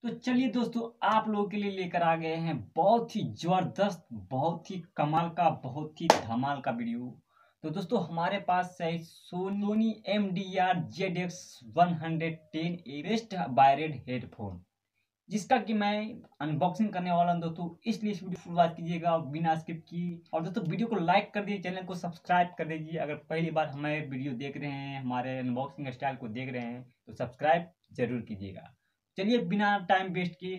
तो चलिए दोस्तों, आप लोगों के लिए लेकर आ गए हैं बहुत ही जबरदस्त, बहुत ही कमाल का, बहुत ही धमाल का वीडियो। तो दोस्तों, हमारे पास है Soni MDR-ZX110 best wired headphone, जिसका कि मैं अनबॉक्सिंग करने वाला हूं दोस्तों। इसलिए इस वीडियो फुल वॉच कीजिएगा बिना स्किप की। और दोस्तों, वीडियो को लाइक कर दीजिए, चैनल को सब्सक्राइब कर दीजिए। अगर पहली बार हमारे वीडियो देख रहे हैं, हमारे अनबॉक्सिंग स्टाइल को देख रहे हैं, तो सब्सक्राइब जरूर कीजिएगा। चलिए बिना टाइम वेस्ट किए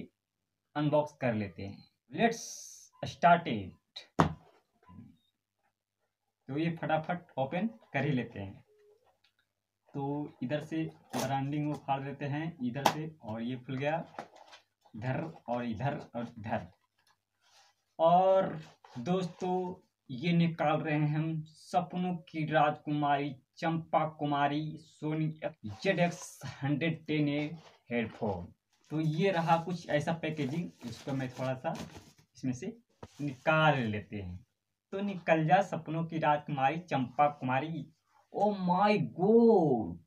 अनबॉक्स कर लेते हैं। Let's start it. तो ये फटाफट ओपन कर ही लेते हैं। तो इधर से ब्रांडिंग को फाड़ देते हैं, इधर से, और ये खुल गया इधर और इधर और इधर। और दोस्तों, ये निकाल रहे हैं हम सपनों की राजकुमारी चंपा कुमारी सोनी ZX110A हेडफोन। तो ये रहा कुछ ऐसा पैकेजिंग, इसको मैं थोड़ा सा इसमें से निकाल लेते हैं। तो निकल जा सपनों की राजकुमारी Champa Kumari. Oh my god,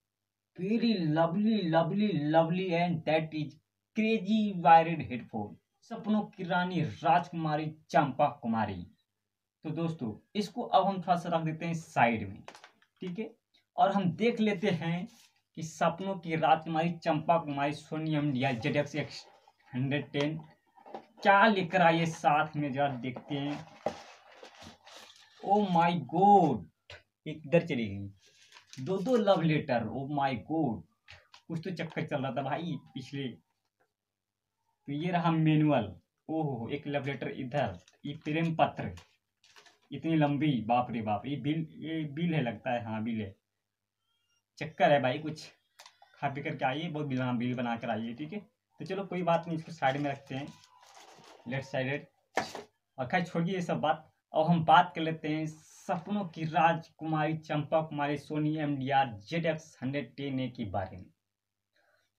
very lovely lovely lovely and that is crazy wired headphone. सपनों की रानी राजकुमारी चंपा कुमारी। तो दोस्तों, इसको अब हम थोड़ा सा रख देते हैं साइड में, ठीक है। और हम देख लेते हैं कि सपनों की राजकुमारी चंपा कुमारी सोनी MDR-ZX110 क्या लेकर आइए साथ में, जरा देखते हैं। ओ माय गॉड, इधर चली गई दो love letter. Oh my God, कुछ तो चक्कर चल रहा था भाई पिछले। तो ये रहा मैनुअल। ओहो, एक लव लेटर इधर, ये प्रेम पत्र, इतनी लंबी, बाप रे बाप। ये बिल है लगता है, हाँ बिल है। चक्कर है भाई कुछ। खा पी करके आइए, बहुत बिल बना कर आइए, ठीक है। तो चलो कोई बात नहीं, इसको साइड में रखते हैं, लेफ्ट साइड। और खैर छोड़िए ये सब बात। अब हम बात कर लेते हैं सपनों की राजकुमारी चंपा कुमारी सोनी MDR-ZX110A के बारे में।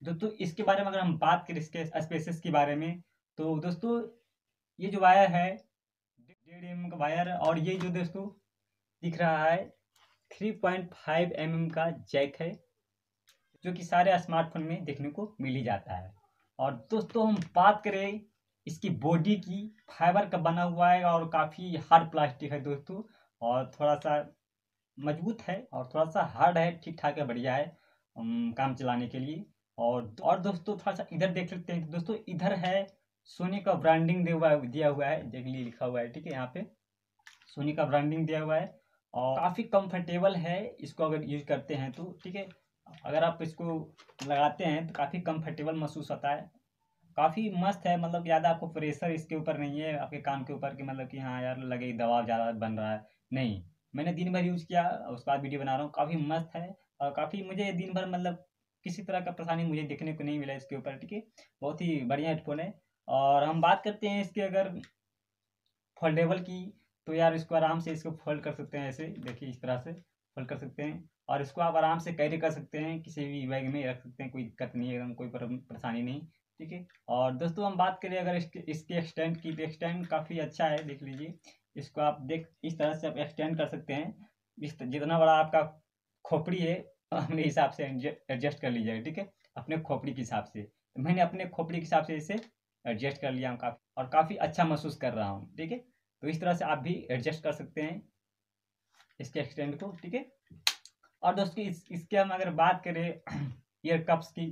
दोस्तों, इसके बारे में अगर हम बात करें, इसके स्पेसेस के बारे में, तो दोस्तों ये जो वायर है 1.5 mm का वायर, और ये जो दोस्तों दिख रहा है 3.5 mm का जैक है, जो कि सारे स्मार्टफोन में देखने को मिल ही जाता है। और दोस्तों, हम बात करें इसकी बॉडी की, फाइबर का बना हुआ है और काफ़ी हार्ड प्लास्टिक है दोस्तों, और थोड़ा सा मजबूत है और थोड़ा सा हार्ड है, ठीक ठाक है, बढ़िया है काम चलाने के लिए। और दोस्तों, थोड़ा सा इधर देख लेते हैं दोस्तों। इधर है सोनी का ब्रांडिंग दिया हुआ है, देखिए लिखा हुआ है, ठीक है। यहाँ पे सोनी का ब्रांडिंग दिया हुआ है और काफ़ी कंफर्टेबल है इसको अगर यूज करते हैं तो, ठीक है। अगर आप इसको लगाते हैं तो काफ़ी कंफर्टेबल महसूस होता है, काफ़ी मस्त है। मतलब ज़्यादा आपको प्रेशर इसके ऊपर नहीं है आपके कान के ऊपर कि मतलब कि हाँ यार लगे दबाव ज़्यादा बन रहा है, नहीं। मैंने दिन भर यूज़ किया, उसके बाद वीडियो बना रहा हूँ, काफ़ी मस्त है। और काफ़ी मुझे दिन भर मतलब किसी तरह का परेशानी मुझे देखने को नहीं मिला इसके ऊपर, ठीक है। बहुत ही बढ़िया हेडफोन है। और हम बात करते हैं इसके अगर फोल्डेबल की, तो यार इसको आराम से इसको फोल्ड कर सकते हैं, ऐसे देखिए इस तरह से फोल्ड कर सकते हैं। और इसको आप आराम से कैरी कर सकते हैं, किसी भी बैग में रख सकते हैं, कोई दिक्कत नहीं है, एकदम कोई परेशानी नहीं, ठीक है। और दोस्तों, हम बात करें अगर इसके एक्सटेंड की, तो एक्सटेंड काफ़ी अच्छा है, देख लीजिए। इसको आप देख इस तरह से आप एक्सटेंड कर सकते हैं। जितना बड़ा आपका खोपड़ी है अपने हिसाब से एडजस्ट कर लीजिएगा, ठीक है, अपने खोपड़ी के हिसाब से। तो मैंने अपने खोपड़ी के हिसाब से इसे एडजस्ट कर लिया हूँ काफ़ी, और काफ़ी अच्छा महसूस कर रहा हूँ, ठीक है। तो इस तरह से आप भी एडजस्ट कर सकते हैं इसके एक्सटेंड को, ठीक है। और दोस्तों, इसके हम अगर बात करें ईयर कप्स की,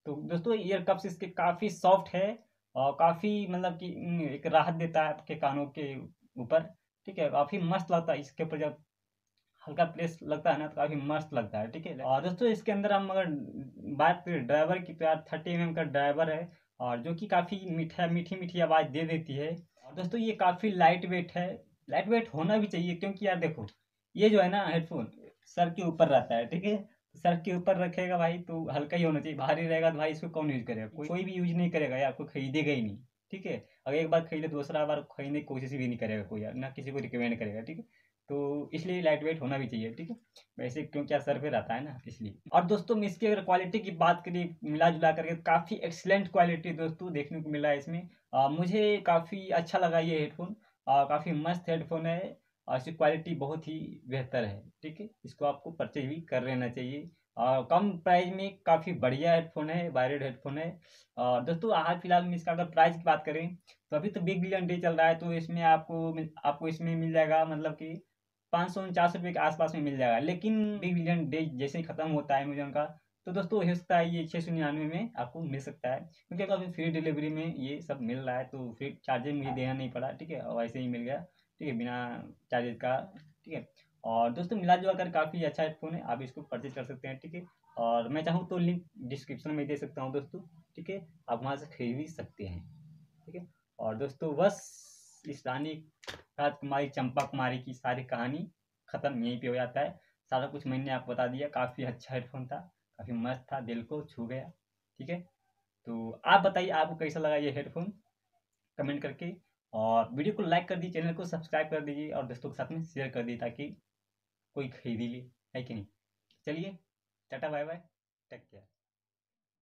तो दोस्तों ईयर कप्स इसके काफ़ी सॉफ्ट है और काफ़ी मतलब कि एक राहत देता है आपके कानों के ऊपर, ठीक है। काफ़ी मस्त लगता है इसके ऊपर, जब हल्का प्रेस लगता है ना तो काफ़ी मस्त लगता है, ठीक है। और दोस्तों, इसके अंदर हम अगर बात करें ड्राइवर की, तो यार 30 mm का ड्राइवर है, और जो कि काफ़ी मीठी मीठी आवाज़ दे देती है। और दोस्तों, ये काफ़ी लाइट वेट है, लाइट वेट होना भी चाहिए, क्योंकि यार देखो ये जो है ना हेडफोन सर के ऊपर रहता है, ठीक है। तो सर के ऊपर रखेगा भाई तो हल्का ही होना चाहिए, भारी रहेगा तो भाई इसको कौन यूज करेगा, कोई भी यूज नहीं करेगा यार, कोई खरीदेगा ही नहीं, ठीक है। अगर एक बार खरीदे दूसरा बार खरीदने की कोशिश भी नहीं करेगा कोई यार, ना किसी को रिकमेंड करेगा, ठीक है। तो इसलिए लाइट वेट होना भी चाहिए, ठीक है। वैसे क्योंकि सर पे रहता है ना, इसलिए। और दोस्तों, मैं इसकी अगर क्वालिटी की बात करें मिला जुला करके, काफ़ी एक्सलेंट क्वालिटी दोस्तों देखने को मिला है इसमें। मुझे काफ़ी अच्छा लगा ये हेडफोन, काफ़ी मस्त हेडफोन है, और इसकी क्वालिटी बहुत ही बेहतर है, ठीक है। इसको आपको परचेज भी कर लेना चाहिए। और कम प्राइस में काफ़ी बढ़िया हेडफोन है, वायर्ड हेडफोन है। और दोस्तों हाल फिलहाल में इसका अगर प्राइस की बात करें तो अभी तो बिग बिलियन डे चल रहा है, तो इसमें आपको इसमें मिल जाएगा, मतलब कि 549 रुपये के आसपास में मिल जाएगा। लेकिन बिग बिलियन डे जैसे ही खत्म होता है अमेजोन का, तो दोस्तों हो सकता है ये 699 में आपको मिल सकता है, क्योंकि अभी फ्री डिलीवरी में ये सब मिल रहा है, तो फ्री चार्जेस मुझे देना नहीं पड़ा, ठीक है, और ऐसे ही मिल गया, ठीक है, बिना चार्जेस का, ठीक है। और दोस्तों मिला जुला कर काफ़ी अच्छा हेडफोन है, आप इसको परचेज कर सकते हैं, ठीक है। और मैं चाहूँ तो लिंक डिस्क्रिप्शन में दे सकता हूँ दोस्तों, ठीक है, आप वहाँ से खरीद भी सकते हैं, ठीक है। और दोस्तों बस इस रानी राजकुमारी चंपा कुमारी की सारी कहानी ख़त्म यहीं पे हो जाता है। सारा कुछ मैंने आपको बता दिया, काफ़ी अच्छा हेडफोन था, काफ़ी मस्त था, दिल को छू गया, ठीक है। तो आप बताइए आपको कैसा लगा ये हेडफोन, कमेंट करके। और वीडियो को लाइक कर दीजिए, चैनल को सब्सक्राइब कर दीजिए और दोस्तों के साथ में शेयर कर दीजिए, ताकि कोई खरीद ही ले, है कि नहीं। चलिए, tata bye bye, take care.